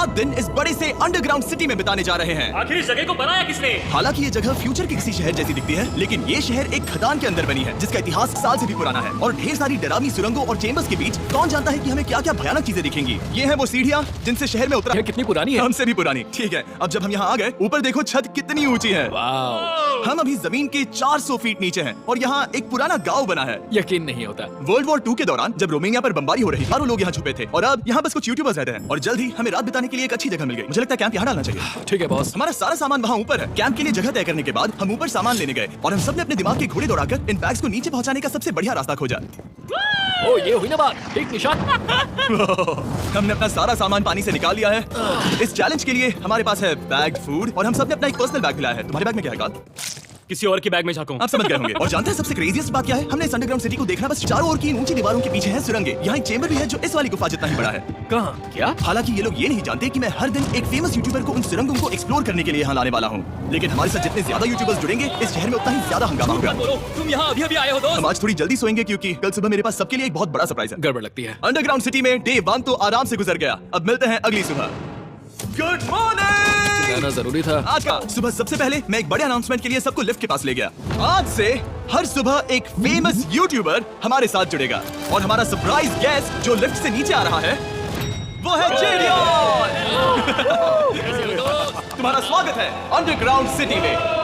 7 दिन इस बड़े से अंडरग्राउंड सिटी में बिताने जा रहे हैं। आखिर इस जगह को बनाया किसने? हालांकि ये जगह फ्यूचर के किसी शहर जैसी दिखती है, लेकिन ये शहर एक खदान के अंदर बनी है जिसका इतिहास साल से भी पुराना है और ढेर सारी डरावनी सुरंगों और चेम्बर्स के बीच कौन जानता है कि हमें क्या क्या भयानक चीजें दिखेंगी। ये है वो सीढ़ियाँ जिनसे शहर में उतरा। कितनी पुरानी है? हमसे भी पुरानी। ठीक है, अब जब हम यहाँ आ गए, ऊपर देखो छत कितनी ऊंची है। हम अभी जमीन के 400 फीट नीचे हैं और यहाँ एक पुराना गांव बना है। यकीन नहीं होता। वर्ल्ड वॉर 2 के दौरान जब रोमानिया पर बमबारी हो रही, हजारों लोग यहाँ छुपे थे और अब यहाँ बस कुछ यूट्यूबर्स रहते हैं और जल्द ही हमें रात बिताने के लिए एक अच्छी जगह मिल गई। मुझे लगता है कैंप यहाँ डालना चाहिए। ठीक है बॉस। हमारा सारा सामान वहाँ ऊपर है। कैंप के लिए जगह तय करने के बाद हम ऊपर सामान लेने गए और हम सबने अपने दिमाग के घोड़े दौड़ाकर इन बैग्स को नीचे पहुँचाने का सबसे बढ़िया रास्ता खोजा। ओ ये हुई ना बात, ठीक निशान। हमने अपना सारा सामान पानी से निकाल लिया है। इस चैलेंज के लिए हमारे पास है बैग फूड और हम सबने अपना एक पर्सनल बैग लाया है। तुम्हारे बैग में क्या है काल? किसी और के बैग में झांकूं। आप समझ गए होंगे। और जानते हैं सबसे क्रेजीएस्ट बात क्या है? हमने इस अंडरग्राउंड सिटी को देखना बस चारों ओर की इन ऊंची दीवारों के पीछे है सुरंगें। यहाँ एक चेंबर भी है जो इस वाली गुफा जितना ही बड़ा है। कहाँ? क्या? हालांकि ये लोग ये नहीं जानते कि मैं हर दिन एक फेमस यूट्यूबर को उन सुरंगों को एक्सप्लोर करने के लिए यहाँ लाने वाला हूँ। लेकिन हमारे साथ जितने ज्यादा यूट्यूबर्स जुड़ेंगे, इस शहर में उतना ही ज्यादा हंगामा होगा। तुम यहाँ अभी अभी आए हो दोस्त? हम आज थोड़ी जल्दी सोएंगे क्योंकि कल सुबह मेरे पास सबके लिए एक बहुत बड़ा सरप्राइज है। गड़बड़ लगती है। अंडरग्राउंड सिटी में डे 1 तो आराम से गुजर गया। अब मिलते हैं अगली सुबह। Good morning. जाना जरूरी था। आज का सुबह सबसे पहले मैं एक बड़े अनाउंसमेंट के लिए सबको लिफ्ट के पास ले गया। आज से हर सुबह एक फेमस यूट्यूबर हमारे साथ जुड़ेगा और हमारा सरप्राइज गेस्ट जो लिफ्ट से नीचे आ रहा है वो है जेरियन। तुम्हारा स्वागत है अंडरग्राउंड सिटी में।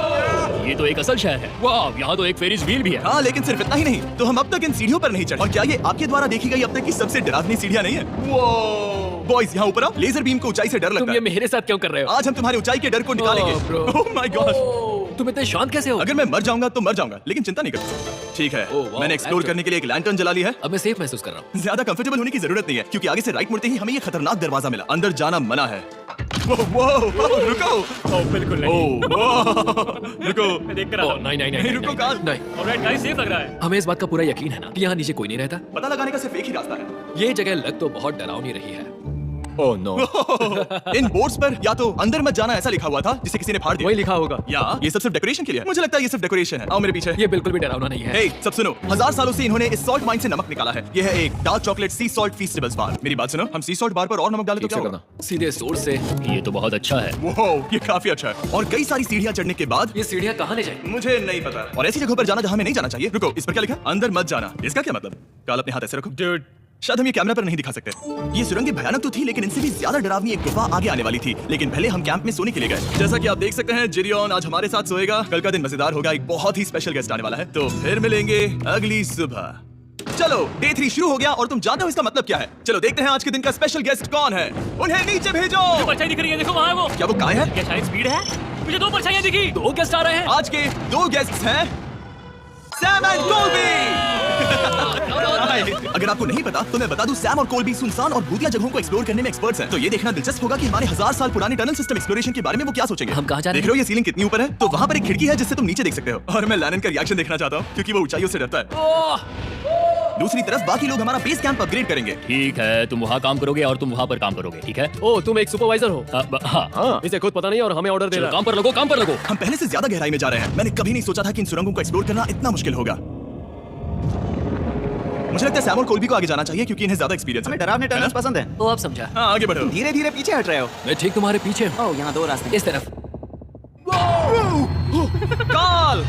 ये तो एक असल शहर है। वाह, यहाँ तो एक फेरिस व्हील भी है। हाँ, लेकिन सिर्फ इतना ही नहीं, तो हम अब तक इन सीढ़ियों पर नहीं चढ़े। और क्या ये आपके द्वारा देखी गई अब तक की सबसे डरावनी सीढ़ियाँ नहीं है? बॉयज यहाँ ऊपर आओ। लेजर बीम को ऊंचाई से डर लगता है। तुम ये मेरे साथ क्यों कर रहे हो? आज हम तुम्हारी ऊंचाई के डर को निकालेंगे। ओह माय गॉड, तुम इतने शांत कैसे हो? अगर मैं मर जाऊंगा तो मर जाऊंगा, लेकिन चिंता नहीं करता। ठीक है, मैंने एक्सप्लोर करने के लिए एक लैंटर्न जला ली है। अब मैं सेफ महसूस कर रहा हूँ। ज्यादा कंफर्टेबल होने की जरूरत नहीं है क्योंकि आगे से राइट मुड़ते ही हमें ये खतरनाक दरवाजा मिला। अंदर जाना मना है। रुको। बिल्कुल नहीं। रुको, मैं देख कर आता हूँ। नहीं रुको काल। नहीं। ऑलराइट गाइस, सेफ लग रहा है। हमें इस बात का पूरा यकीन है ना कि यहाँ नीचे कोई नहीं रहता। पता लगाने का सिर्फ एक ही रास्ता है। ये जगह लग तो बहुत डरावनी रही है। Oh no. इन बोर्ड्स पर या तो अंदर मत जाना ऐसा लिखा हुआ था जिसे किसी ने फाड़ दिया। वही लिखा होगा। या ये सब सिर्फ डेकोरेशन के लिए है। मुझे लगता है ये सिर्फ डेकोरेशन है। आओ मेरे पीछे। ये बिल्कुल भी डरावना नहीं है। हे, सब सुनो। 1000 सालों से इन्होंने इस सॉल्ट माइन से नमक निकाला है। ये है एक डार्क चॉकलेट सी सॉल्ट फीस्टेबल्स बार। मेरी बात सुनो, हम सी सॉल्ट बार पर और नमक डालें तो क्या होगा? सीधे सोर्स से। ये तो बहुत अच्छा है। ये काफी अच्छा है। और कई सारी सीढ़ियाँ चढ़ने के बाद ये सीढ़ियाँ कहाँ ले जाएंगी? मुझे नहीं पता। और ऐसी जगहों पर जाना जहाँ हमें नहीं जाना चाहिए। रुको, इस पर क्या लिखा? अंदर मत जाना। इसका क्या मतलब? काल अपने हाथ ऐसे रखो। Dude, शायद हम ये कैमरा पर नहीं दिखा सकते। ये सुरंगें भयानक तो थी, लेकिन इनसे भी ज्यादा डरावनी एक गुफा आगे आने वाली थी। लेकिन पहले हम कैंप में सोने के लिए गए। जैसा कि आप देख सकते हैं, जिरियन आज हमारे साथ सोएगा। कल का दिन मजेदार होगा। एक बहुत ही स्पेशल गेस्ट आने वाला है। तो फिर मिलेंगे अगली सुबह। चलो, डे 3 शुरू हो गया और तुम जानते हो इसका मतलब क्या है? चलो देखते हैं आज के दिन का स्पेशल गेस्ट कौन है। उन्हें नीचे भेजो। परछाई दिख रही है, देखो वहाँ है वो। क्या वो काय है? क्या शायद स्पीड है? मुझे 2 परछाइयाँ दिखी। 2 गेस्ट आ रहे हैं। आज के 2 गेस्ट्स हैं सैम एंड कोल्बी। अगर आपको नहीं पता तो मैं बता दूं, सैम और कोल्बी सुनसान और भूतिया जगहों को एक्सप्लोर करने में एक्सपर्ट्स हैं। तो ये देखना दिलचस्प होगा कि हमारे 1000 साल पुराने टनल सिस्टम एक्सप्लोरेशन के बारे में वो क्या सोचेंगे। हम कहाँ जा रहे हैं? देख रहे हो ये सीलिंग कितनी ऊपर है? तो वहाँ पर एक खिड़की है जिससे तुम नीचे देख सकते हो। और मैं लैनन का रिएक्शन देखना चाहता हूँ क्योंकि वो ऊंचाइयों से डरता है। दूसरी तरफ बाकी लोग हमारा बेस कैंप अपग्रेड करेंगे। ठीक है, तुम वहाँ काम करोगे और तुम वहाँ पर काम करोगे, ठीक है? ओ, तुम एक सुपरवाइजर हो? हाँ। इसे खुद पता नहीं और हमें ऑर्डर दे रहा है। काम पर लगो, काम पर लगो। हम पहले से ज्यादा गहराई में जा रहे हैं। मैंने कभी नहीं सोचा था कि इन सुरंगों को एक्सप्लोर करना इतना मुश्किल होगा। मुझे लगता है सैम और कोल्बी को आगे जाना चाहिए क्योंकि इन्हें ज्यादा एक्सपीरियंस है। डरावने टनल्स पसंद है। तो आप समझा। हाँ, आगे बढ़ो। धीरे धीरे पीछे हट रहे हो। मैं ठीक तुम्हारे पीछे हूँ। ओह, यहाँ 2 रास्ते। इस तरफ। काल,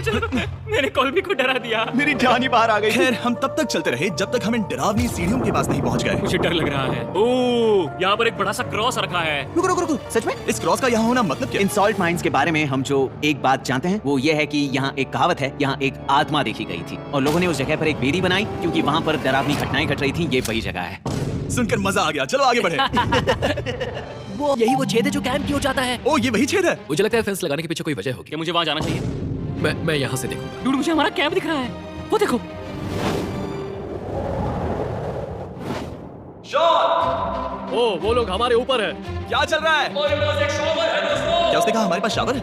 चलो, मैंने कोल्बी को डरा दिया। मेरी जान ही बाहर आ गई। खैर हम तब तक चलते रहे जब तक हम इन डरावनी सीढ़ियों के पास नहीं पहुंच गए। मुझे डर लग रहा है। ओह, यहाँ पर एक बड़ा सा क्रॉस रखा है। रुको, सच में? इस क्रॉस का यहाँ होना मतलब क्या? इन सॉल्ट माइंस के बारे में हम जो एक बात जानते हैं वो ये है कि यहाँ एक कहावत है, यहाँ एक आत्मा देखी गई थी और लोगों ने उस जगह पर एक वेदी बनाई क्योंकि वहाँ पर डरावनी घटनाएं घट रही थी। ये वही जगह है। सुनकर मजा आ गया। चलो आगे बढ़े। यही वो छेद है जो कैंप की ओर जाता है। ओ, ये वही छेद है। मुझे लगता है फेंस लगाने के पीछे कोई वजह होगी। क्या मुझे वहाँ जाना चाहिए? मैं यहाँ से देखूंगा। डूड, मुझे हमारा कैंप दिख रहा है। वो देखो। ओ, वो लोग हमारे ऊपर है। क्या चल रहा है? क्या उसने कहा हमारे पास शावर है?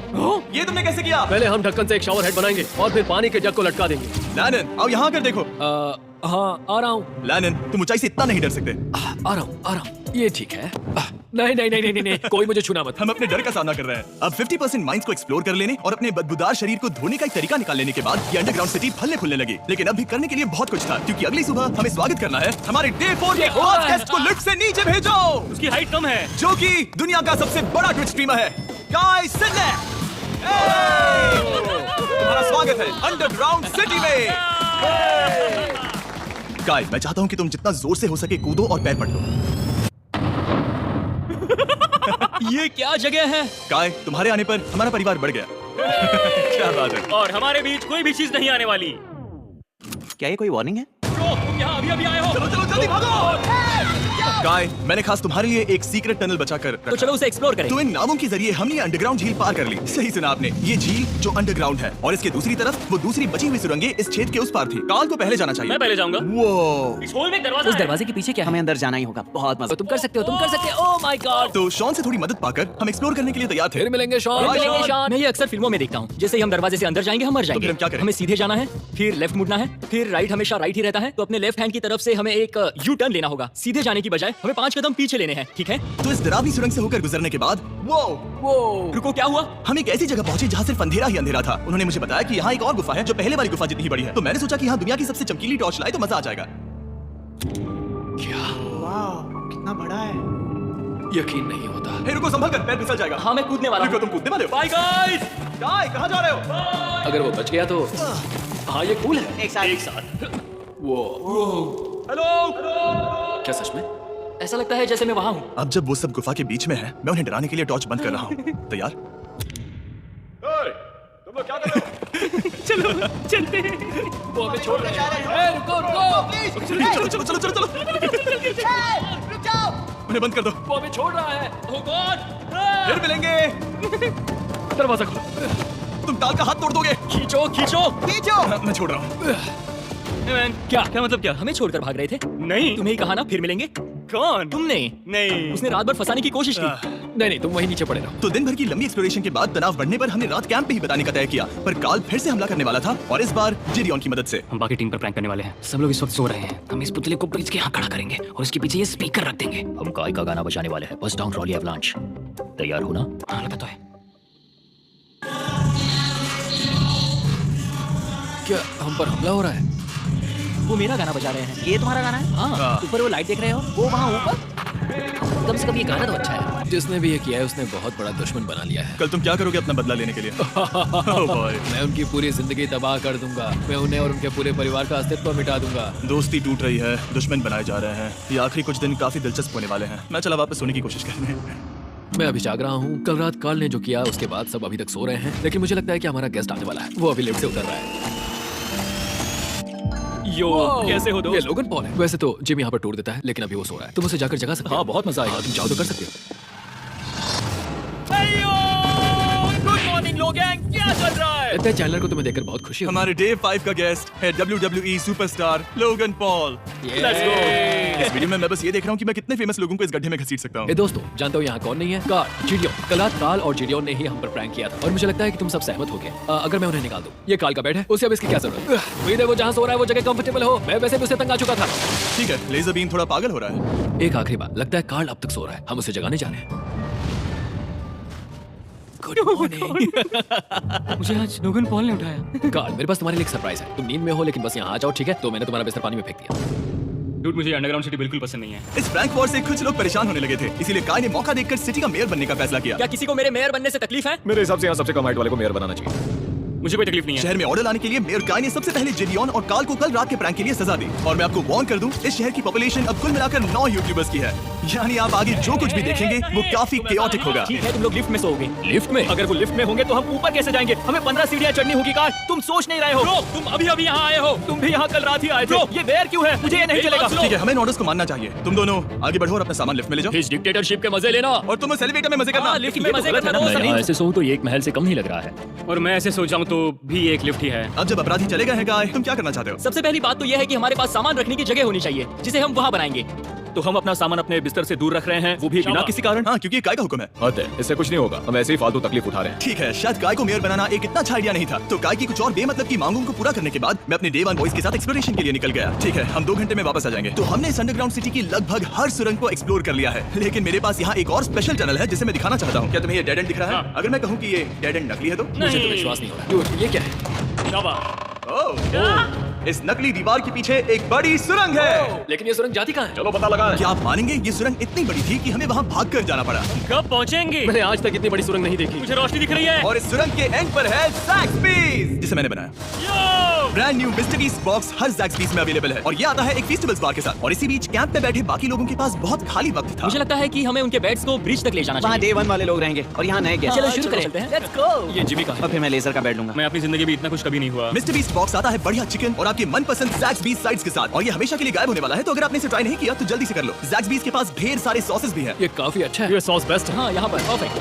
ये तुमने कैसे किया? पहले हम ढक्कन से एक शावर हेड बनाएंगे और फिर पानी के जग को लटका देंगे। लैनन, आओ यहाँ कर देखो। हाँ आ रहा हूँ लैनन, तुम ऊंचाई से इतना नहीं डर सकते। आ रहा हूँ ये ठीक है। नहीं नहीं नहीं नहीं नहीं कोई मुझे छूना मत। हम अपने डर का सामना कर रहे हैं। अब 50% माइंस को एक्सप्लोर कर लेने और अपने बदबूदार शरीर को धोने का एक तरीका निकाल लेने के बाद ये अंडरग्राउंड सिटी फलने फूलने लगी। लेकिन अब भी करने के लिए बहुत कुछ था, क्योंकि अगली सुबह हमें स्वागत करना है हमारे डे 4 के खास गेस्ट को लिफ्ट से नीचे भेजो, उसकी हाइट कम है। जो कि दुनिया का सबसे बड़ा ट्विच स्ट्रीमर है, गाय सिडने। तुम्हारा स्वागत है अंडरग्राउंड सिटी में। गाय, मैं चाहता हूँ कि तुम जितना जोर से हो सके कूदो और पैर पट लो। ये क्या जगह है? गाय, तुम्हारे आने पर हमारा परिवार बढ़ गया। क्या बात है। और हमारे बीच कोई भी चीज नहीं आने वाली। क्या ये कोई वार्निंग है? तुम यहाँ अभी आए हो। चलो चलो जल्दी भागो। गाय, मैंने खास तुम्हारे लिए एक सीक्रेट टनल बचाकर रखा। तो चलो उसे एक्सप्लोर करें। तो इन नावों के जरिए हमने ये अंडरग्राउंड झील पार कर ली। सही सुना आपने, ये झील जो अंडरग्राउंड है और इसके दूसरी तरफ वो दूसरी बची हुई सुरंगें इस छेद के उस पार थी। काल को पहले जाना चाहिए। मैं पहले जाऊंगा। वो इस होल में एक दरवाजा उस है। दरवाजे के पीछे क्या है? हमें अंदर जाना ही होगा। बहुत मजा। तुम कर सकते हो, तुम कर सकते हो। Oh my God. तो शॉन से थोड़ी मदद पाकर हम एक्सप्लोर करने के लिए तैयार थे। फिर मिलेंगे शॉन। Bye, मिलेंगे Sean। शॉन। मैं ये अक्सर फिल्मों में देखता हूँ। जैसे ही हम दरवाजे से अंदर जाएंगे हम मर जाएंगे। फिर हम क्या करें? हमें सीधे जाना है, फिर लेफ्ट मुड़ना है, फिर राइट हमेशा राइट ही रहता है। तो अपने लेफ्ट हैंड की तरफ से हमें एक यू टर्न लेना होगा। सीधे जाने की बजाय हमें 5 कदम पीछे लेने हैं, ठीक है? तो इस डरावनी सुरंग से होकर गुजरने के बाद वो रुको, क्या हुआ? हम एक ऐसी जगह पहुंचे जहाँ सिर्फ अंधेरा ही अंधेरा था। उन्होंने मुझे बताया कि यहाँ एक और गुफा है जो पहले वाली गुफा जितनी ही बड़ी है। तो मैंने सोचा कि यहाँ दुनिया की सबसे चमकीली टॉर्च लाए तो मजा आ जाएगा। क्या? कितना बड़ा है। यकीन नहीं होता। हे रुको, संभल कर, पैर फिसल जाएगा। हाँ, मैं कूदने वाला रुको, हूँ। तुम कूदने वाले हो? Bye guys. गाय, कहाँ जा रहे हो? अगर वो बच गया तो हाँ ये कूल है। एक साथ। वो हेलो। क्या सच में? ऐसा लगता है जैसे मैं वहाँ हूँ। अब जब वो सब गुफा के बीच में है, मैं उन्हें डराने के लिए टॉर्च बंद कर रहा हूँ। तैयार? तुम लोग क्या कर रहे हो? चलो चलते हैं। वो हमें छोड़ रहे हैं। रुको रुको। चलो चलो चलो चलो चलो। उन्हें बंद कर दो। वो हमें छोड़ रहा है। Oh God! फिर मिलेंगे। दरवाजा खोलो। तुम ताल का हाथ तोड़ दोगे। खींचो खींचो। मैं छोड़ रहा हूँ। क्या मतलब क्या? हमें छोड़कर भाग रहे थे। नहीं। तुम्हें ही कहा ना फिर मिलेंगे। कौन? तुमने। नहीं। उसने रात भर फंसाने की कोशिश की। नहीं तुम वहीं नीचे पड़े रहो। तो दिन भर की लंबी एक्सप्लोरेशन के बाद तनाव बढ़ने पर हमने रात कैंप पे ही बताने का तय किया। पर काल फिर से हमला करने वाला था और इस बार जिरियन की मदद से। हम बाकी टीम पर प्रैंक करने वाले हैं। सब लोग इस वक्त सो रहे हैं। हम इस पुतले को ब्रिज के यहाँ खड़ा करेंगे और इसके पीछे ये स्पीकर रख देंगे। हम काय का गाना बजाने वाले हैं। बस डाउन रॉली एवलांच। तैयार हो ना? हाँ, लगता तो है। क्या हम पर हमला हो रहा है? वो मेरा गाना बजा रहे हैं। ये तुम्हारा गाना है? हाँ। ऊपर वो लाइट देख रहे हो? वो वहाँ ऊपर। कम से कम ये गाना तो अच्छा है। जिसने भी ये किया है उसने बहुत बड़ा दुश्मन बना लिया है। कल तुम क्या करोगे अपना बदला लेने के लिए? Oh boy. मैं उनकी पूरी जिंदगी तबाह कर दूंगा। मैं उन्हें और उनके पूरे परिवार का अस्तित्व मिटा दूंगा। दोस्ती टूट रही है, दुश्मन बनाए जा रहे हैं। ये आखिरी कुछ दिन काफी दिलचस्प होने वाले हैं। मैं चला वापस सोने की कोशिश करने। मैं अभी जाग रहा हूँ। कल रात काल ने जो किया उसके बाद सब अभी तक सो रहे हैं, लेकिन मुझे लगता है कि हमारा गेस्ट आने वाला है। वो अभी लिफ्ट से उतर रहा है। यो, कैसे हो दोस्त? ये लोगन पॉल है। वैसे तो जिम यहाँ पर टूर देता है, लेकिन अभी वो सो रहा है। तुम उसे जाकर जगा सकते हो। हाँ, बहुत मजा आएगा। तुम जाओ तो कर सकते हो। गुड मॉर्निंग लोग, क्या चल रहा है? लगता है चैनलर को तुम्हें देखकर बहुत खुशी होगी। हमारे डे 5 का गेस्ट है WWE superstar Logan Paul. Let's go. इस वीडियो में मैं बस ये देख रहा हूँ कि मैं कितने फेमस लोगों को इस गड्ढे में घसीट सकता हूँ। ए दोस्तों, जानते हो यहाँ कौन नहीं है? काल, जिडियन। कल रात काल और जिडियन ने ही हम पर प्रैंक किया था और मुझे लगता है कि तुम सब सहमत हो गए। अगर मैं उन्हें निकाल दूं, ये काल का बेड है, उसे अब इसकी क्या जरूरत है? उम्मीद है वो जहाँ सो रहा है वो जगह कंफर्टेबल हो। मैं वैसे भी उसे तंग आ चुका था। ठीक है, लेजर बीम थोड़ा पागल हो रहा है। एक आखिरी बात, लगता है कार्ल अब तक सो रहा है। हम उसे जगाने जा रहे हैं। Good morning. मुझे आज लोगन पॉल ने उठाया। कार्ल, मेरे पास तुम्हारे लिए एक सरप्राइज है। तुम नींद में हो लेकिन बस यहाँ आ जाओ, ठीक है? तो मैंने तुम्हारा बिस्तर पानी में फेंक दिया। डूड, मुझे अंडरग्राउंड सिटी बिल्कुल पसंद नहीं है। इस प्रैंक वॉर से कुछ लोग परेशान होने लगे थे, इसीलिए काय ने मौका देखकर सिटी का मेयर बनने का फैसला किया। क्या किसी को मेरे मेयर बनने से तकलीफ है? मेरे हिसाब से यहाँ सबसे कम हाइट वाले को मेयर बनाना चाहिए। मुझे कोई तकलीफ नहीं है। शहर में ऑर्डर लाने के लिए मेयर काय ने सबसे पहले जिडियन और काल को कल रात के प्रैंक के लिए सजा दी। और मैं आपको वार्न कर दूं, इस शहर की पॉपुलेशन अब कुल मिलाकर 9 यूट्यूबर्स की है। यानी आप आगे जो कुछ भी देखेंगे वो काफी केओटिक होगा। ठीक है, तुम लोग लिफ्ट में सोओगे। लिफ्ट में? अगर वो लिफ्ट में होंगे तो हम ऊपर कैसे जाएंगे? हमें 15 सीढ़ियां चढ़नी होगी। कार, तुम सोच नहीं रहे हो। Bro, तुम अभी अभी यहाँ आए हो। तुम भी यहाँ कल रात ही आए थे। ये वेयर क्यों है? मुझे ये नहीं चलेगा। ठीक है, हमें इन ऑर्डर्स को मानना चाहिए। तुम दोनों आगे बढ़ो और अपना सामान लिफ्ट में ले जाओ। इस डिक्टेटरशिप के मजे लेना। और तुम उस एलिवेटर में मजे करना। हाँ, लिफ्ट में मजे करना। मैं यहाँ ऐसे सोऊं तो ये एक महल से कम नहीं लग रहा है। और मैं ऐसे सोच जाऊँ तो भी एक लिफ्ट ही है। अब जब अपराधी चले गए हैं गाय, तुम क्या करना चाहते हो? सबसे पहली बात तो यह है कि हमारे पास सामान रखने की जगह होनी चाहिए जिसे हम वहाँ बनाएंगे। तो हम अपना सामान अपने बिस्तर से दूर रख रहे हैं, वो भी बिना किसी कारण। हाँ, क्योंकि ये काय का हुक्म है। हद है, इससे कुछ नहीं होगा, हम ऐसे ही फालतू तकलीफ उठा रहे हैं। ठीक है, शायद काय को मेयर बनाना एक इतना अच्छा आइडिया नहीं था, तो काय की कुछ और बेमतलब की मांगों को पूरा करने के बाद मैं अपने डे 1 बॉयज के साथ एक्सप्लोरेशन के लिए निकल गया। ठीक है, हम 2 घंटे में वापस आ जाएंगे। तो हमने इस अंडरग्राउंड सिटी की लगभग हर सुरंग को एक्सप्लोर कर लिया है, लेकिन मेरे पास यहाँ एक और स्पेशल टनल है जिसे मैं दिखाना चाहता हूँ। क्या तुम्हें ये डेड एंड दिख रहा है? अगर मैं कहूँ कि ये डेड एंड नकली है तो? मुझे तो विश्वास नहीं हो रहा। Dude, ये क्या है? इस नकली दीवार के पीछे एक बड़ी सुरंग है। लेकिन ये सुरंग जाती कहाँ है? चलो पता लगा। क्या आप मानेंगे, ये सुरंग इतनी बड़ी थी कि हमें वहाँ भागकर जाना पड़ा। कब पहुंचेंगे? मैंने आज तक इतनी बड़ी सुरंग नहीं देखी। मुझे रोशनी दिख रही है। और इस सुरंग के एंड पर है ज़ैक्सबीज़, जिसे मैंने बनाया। Brand new Mr Beast box हर ज़ैक्सबीज़ में अवेलेबल है और ये आता है एक फेस्टिवल्स बार के साथ। और इसी बीच कैंप में बैठे बाकी लोगों के पास बहुत खाली वक्त था। मुझे लगता है कि हमें उनके बेड्स को ब्रिज तक ले जाना वहाँ चाहिए। डे 1 वाले लोग रहेंगे और यहाँ नए गेस्ट। चलो शुरू करते हैं। Let's go. ये जिमी का है। और फिर मैं लेजर का बेड लूंगा। मैं अपनी जिंदगी में इतना कुछ कभी नहीं हुआ। मिस्टर बीस्ट बॉक्स आता है बढ़िया चिकन और आपके मनपसंद ज़ैक्सबीज़ साइड्स के साथ, और ये हमेशा के लिए गायब होने वाला है, तो अगर आपने इसे ट्राई नहीं किया तो जल्दी से कर लो। ज़ैक्सबीज़ के पास ढेर सारे सॉसेस भी हैं। ये काफी अच्छा है। ये सॉस बेस्ट है। हाँ, यहाँ पर परफेक्ट।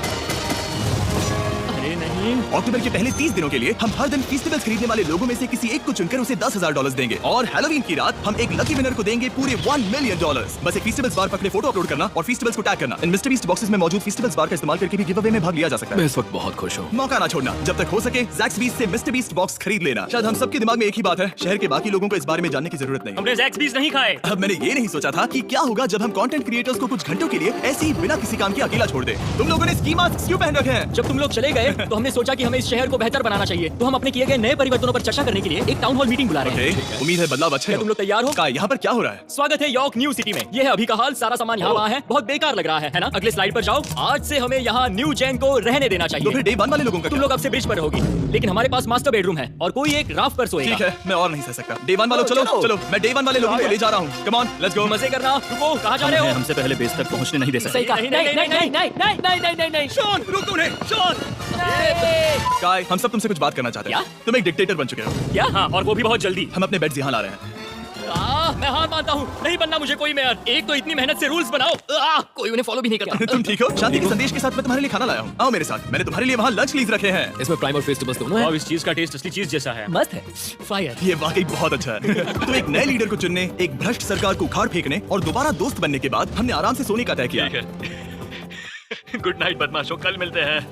अरे नहीं। अक्टूबर के पहले 30 दिनों के लिए हम हर दिन फेस्टिवल्स खरीदने वाले लोगों में से किसी एक को चुनकर उसे $10,000 देंगे, और हैलोवीन की रात हम एक लकी विनर को देंगे पूरे $1 मिलियन। बस एक फेस्टिवल्स बार पर अपने फोटो अपलोड करना और फेस्टिवल्स को टैग करना। इन मिस्टर बीस्ट बॉक्सेस में मौजूद फेस्टिवल्स बार का इस्तेमाल करके भी गिव अवे में भाग लिया जा सकता मैं है। इस वक्त बहुत खुश हूँ। मौका ना छोड़ना, जब तक हो सके ज़ैक्सबीज़ से मिस्टर बीस्ट बॉक्स खरीद लेना। शायद हम सबके दिमाग में एक ही बात है, शहर के बाकी लोगों को इस बारे में जानने की जरूरत नहीं। हमने ज़ैक्सबीज़ नहीं खाए। अब मैंने ये नहीं सोचा था कि क्या होगा जब हम कंटेंट क्रिएटर्स को कुछ घंटों के लिए ऐसे ही बिना किसी काम के अकेला छोड़ दे। तुम लोगों ने स्की मास्क क्यों पहन रखे हैं? जब तुम लोग चले गए तो हमने सोचा कि हमें इस शहर को बेहतर बनाना चाहिए, तो हम अपने किए गए नए परिवर्तनों पर चर्चा करने के लिए एक टाउन हॉल मीटिंग बुला रहे हैं। उम्मीद है बदलाव अच्छे क्या तुम लोग तैयार हो? का यहाँ पर क्या हो रहा है? स्वागत है यॉर्क न्यू सिटी में। ये है अभी का हाल। सारा सामान यहाँ वहाँ है। बहुत बेकार लग रहा है ना? अगले स्लाइड पर जाओ। आज से हमें यहाँ न्यू जेन को रहने देना तो चाहिए। फिर डे 1 वाले लोगों का तुम क्या? लोग अब से ब्रिज पर रहोगी, लेकिन हमारे पास मास्टर बेडरूम है और कोई एक राफ्ट पर सोएगा। ठीक है, मैं और नहीं सह सकता। डे 1 वालों चलो चलो। चलो, मैं डे 1 वाले लोगों को ले जा रहा हूँ। Come on, let's go. मजे करना। रुको, कहाँ जा रहे हो? हमसे पहले बेस तक पहुँचने नहीं दे सही कहा। नहीं नहीं नहीं नहीं नहीं नहीं नहीं नहीं नहीं नहीं। शॉन, रुक उन्हें, शॉन। काय, हम सब तुमसे कुछ बात करना चाहते हैं। क्या? तुम एक डिक्टेटर बन चुके हो। क्या? हाँ, और वो भी बहुत जल्दी। हम अपने बेड्स यहाँ ला रहे हैं। मैं हार मानता हूँ। नहीं बनना मुझे कोई मेयर। एक तो इतनी मेहनत से रूल्स बनाओ। कोई उन्हें फॉलो भी नहीं करता। तुम ठीक हो? शांति के संदेश के साथ मैं तुम्हारे लिए खाना लाया हूँ। आओ मेरे साथ, मैंने तुम्हारे लिए वहाँ लंच लीज रखे हैं। इसमें प्राइम और फेस्टिवल्स दोनों हैं। इस चीज का टेस्ट असली चीज जैसा है। मस्त है। फायर। ये वाकई बहुत अच्छा है। तुम एक नए लीडर को चुनने, एक भ्रष्ट सरकार को उखाड़ फेंकने और दोबारा दोस्त बनने के बाद हमने आराम से सोने का तय किया। गुड नाइट बदमाशों, कल मिलते हैं।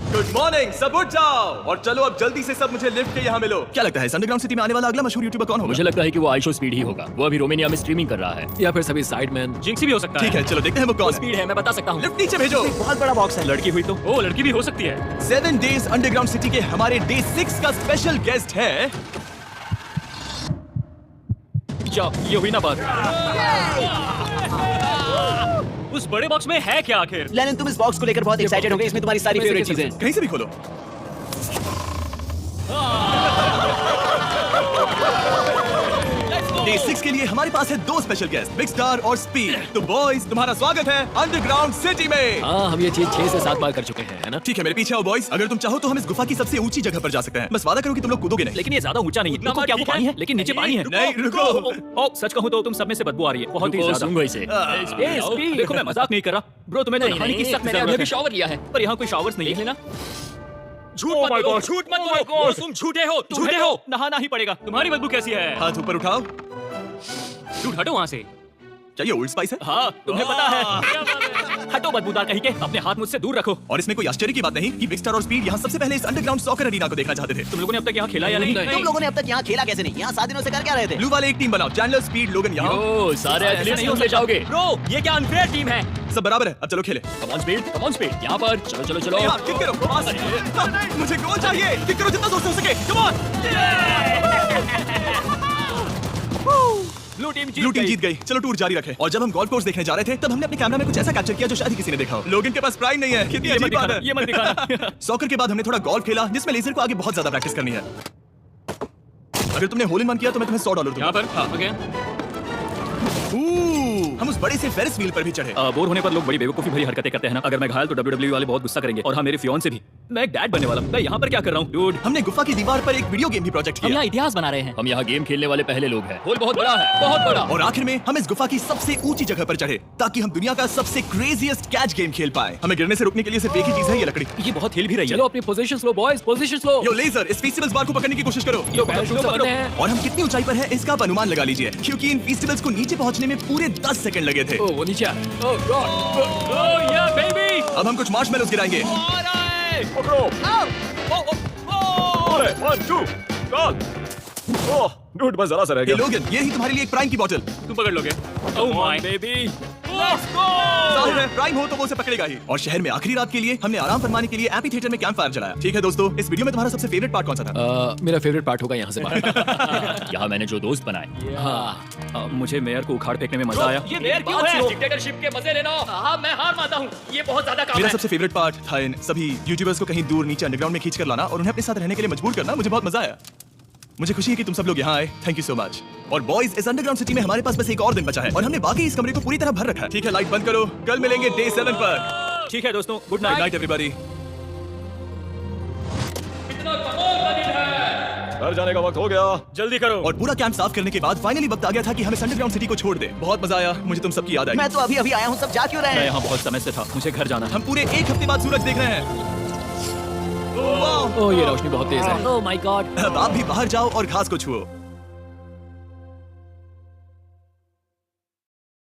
गुड मॉर्निंग, सब उठ जाओ और चलो अब जल्दी से सब मुझे लिफ्ट के यहाँ मिलो। क्या लगता है इस अंडरग्राउंड सिटी में आने वाला अगला मशहूर यूट्यूबर कौन होगा? मुझे लगता है कि वो आइशो स्पीड ही होगा। वो अभी रोमानिया में स्ट्रीमिंग कर रहा है। या फिर सभी साइडमैन। जिंक्सी भी हो सकता है। ठीक है, चलो देखते हैं वो कौन है। स्पीड है, मैं बता सकता हूँ। लिफ्ट नीचे भेजो। बहुत बड़ा बॉक्स है। लड़की हुई तो? ओ, लड़की भी हो सकती है। 7 डेज अंडरग्राउंड सिटी के हमारे डे 6 का स्पेशल गेस्ट है। जाओ, ये हुई ना बात। उस बड़े बॉक्स में है क्या आखिर? लेनिन, तुम इस बॉक्स को लेकर बहुत एक्साइटेड होंगे। इसमें तुम्हारी सारी फेवरेट चीजें हैं। कहीं से भी खोलो। डे 6 के लिए हमारे पास है 2 स्पेशल गेस्ट, बिग स्टार और स्पीड। तो बॉयज, तुम्हारा स्वागत है अंडरग्राउंड सिटी में। हाँ, हम ये चीज 6 से 7 बार कर चुके हैं, है ना? ठीक है, मेरे पीछे आओ बॉयज। अगर तुम चाहो तो हम इस गुफा की सबसे ऊंची जगह पर जा सकते हैं। बस वादा करो कि तुम लोग कूदोगे नहीं। लेकिन ये ज्यादा ऊंचा नहीं है। रुको, क्या वो पानी है? लेकिन नीचे पानी है। नहीं, रुको। ओ, सच कहूँ तो तुम सब में से बदबू आ रही है। बहुत ही ज्यादा। सुन इसे। देखो, मैं मजाक नहीं कर रहा। ब्रो, तुम्हें तो नहाने की सख्त मैंने जरूरत अभी है। शावर लिया है। पर यहाँ कोई शावर्स नहीं है ना? झूठ Oh मत my बोलो, God. झूठ मत बोलो। तुम झूठे हो, झूठे हो। नहाना ही पड़ेगा। तुम्हारी बदबू कैसी है? हाथ ऊपर उठाओ। झूठ हटो वहाँ से। क्या ये ओल्ड स्पाइस है? हाँ, तुम्हें पता है। हटो बदबूदार कहीं के। अपने हाथ मुझसे दूर रखो। और इसमें कोई आश्चर्य की बात नहीं कि बिग स्टार और स्पीड यहाँ सबसे पहले इस अंडरग्राउंड सॉकर अरीना को देखना चाहते थे। तुम लोगों ने अब तक यहाँ खेला या नहीं? तुम लोगों ने अब तक यहाँ खेला कैसे नहीं? यहाँ 7 दिनों से कर क्या रहे थे? ब्लू वाले एक टीम बनाओ, चैंडलर, स्पीड, लोगन यहाँ। ओ, सारे ऐसे एथलीट्स नहीं तुम ले जाओगे। ब्रो, ये क्या अनफेयर टीम है? सब बराबर है, अब चलो खेले। कम ऑन स्पीड, यहाँ पर। चलो चलो चलो। यहाँ, किक करो, पास। नहीं, मुझे गोल चाहिए। किक करो जितना जोर से हो सके। Come on. ब्लू टीम जीत गई। चलो टूर जारी रखें। और जब हम गोल्फ कोर्स देखने जा रहे थे तब हमने अपने कैमरा में कुछ ऐसा कैप्चर किया जो शायद ही किसी ने देखा हो। लोगन के पास प्राइम नहीं है। कितनी अजीब बात है। ये मत दिखाना। सॉकर के बाद हमने थोड़ा गोल्फ खेला जिसमें लेजर को आगे बहुत ज्यादा प्रैक्टिस करनी है। अगर तुमने होल इन वन किया तो मैं तुम्हें $100 दूंगा। यहाँ पर? हाँ, ओके। हम उस बड़े से फेरिस व्हील पर भी चढ़े। बोर होने पर लोग बड़ी बेवकूफी भरी हरकतें करते हैं ना। अगर मैं घायल तो WWE वाले बहुत गुस्सा करेंगे और हाँ मेरे फियांसे भी। मैं एक डैड बनने वाला हूँ। मैं यहाँ पर क्या कर रहा हूँ डूड? हमने गुफा की दीवार पर एक वीडियो गेम भी प्रोजेक्ट हम किया यहाँ इतिहास बना रहे हैं। हम यहाँ गेम खेलने वाले पहले लोग हैं। होल बहुत बड़ा है, बहुत बड़ा। और आखिर में हम इस गुफा की सबसे ऊंची जगह पर चढ़े ताकि हम दुनिया का सबसे क्रेजीएस्ट कैच गेम खेल पाए। हमें गिरने से रुकने के लिए सिर्फ एक ही चीज है, ये लकड़ी। ये बहुत हिल भी रही है। चलो अपनी पोजीशंस लो बॉयज, पोजीशंस लो। यो लेजर, इस फेस्टिवल्स बार को पकड़ने की कोशिश करो। यो पैराशूट से बंधे हैं। और हम कितनी ऊंचाई पर हैं इसका आप अनुमान लगा लीजिए, क्योंकि इन फेस्टिवल्स को नीचे पहुंचने में पूरे 10 सेकंड लगे थे। ओ वो नीचे आ रहा है। ओह गॉड। ओह या बेबी। अब हम कुछ मार्शमेलोस गिराएंगे। आ रहा है। पकड़ो। अरे 1 2 कॉल। ओह डूड बस जरा सा रह ये गया। लोगन, ये ही तुम्हारे लिए एक प्राइम की बोतल। तुम पकड़ लोगे? Oh my baby. Let's go. जाहिर है प्राइम हो तो वो उसे पकड़ेगा ही। और शहर में आखिरी रात के लिए हमने आराम फरमाने के लिए एम्पी थिएटर में कैंप फायर जलाया। ठीक है दोस्तों, इस वीडियो में तुम्हारा सबसे फेवरेट पार्ट कौन सा था? मेरा फेवरेट पार्ट होगा यहाँ से बाहर। यहाँ मैंने जो दोस्त बनाए। हाँ मुझे मेयर को उखाड़ फेंकने में मजा आया। ये मेयर क्यों है? डिक्टेटरशिप के मजे लेना। हाँ मैं हार मानता हूँ, ये बहुत ज्यादा काम मेरा है। सबसे फेवरेट पार्ट था इन सभी यूट्यूबर्स को कहीं दूर नीचे अंडरग्राउंड में खींच कर लाना और उन्हें अपने साथ रहने के लिए मजबूर करना। मुझे बहुत मजा आया। मुझे खुशी है कि तुम सब लोग यहाँ आए। Thank you so much. और बॉयज, इस अंडरग्राउंड सिटी में हमारे पास बस एक और दिन बचा है और हमने बाकी इस कमरे को पूरी तरह भर रखा है। ठीक है, लाइट बंद करो। कल मिलेंगे डे 7 पर। ठीक है दोस्तों, good good night. Night everybody. घर जाने का वक्त हो गया। जल्दी करो। और पूरा कैंप साफ करने के बाद फाइनली वक्त आ गया था कि हम इस अंडरग्राउंड सिटी को छोड़ दें। बहुत मजा आया। मुझे तुम सबकी याद आई। मैं तो अभी अभी आया हूँ, सब जा क्यों रहे मैं हैं? यहाँ बहुत समय से था, मुझे घर जाना है। हम पूरे एक हफ्ते बाद सूरज देख रहे हैं। वाह! ओह ये रोशनी बहुत तेज है। Oh my God. अब आप भी बाहर जाओ और घास को छुओ।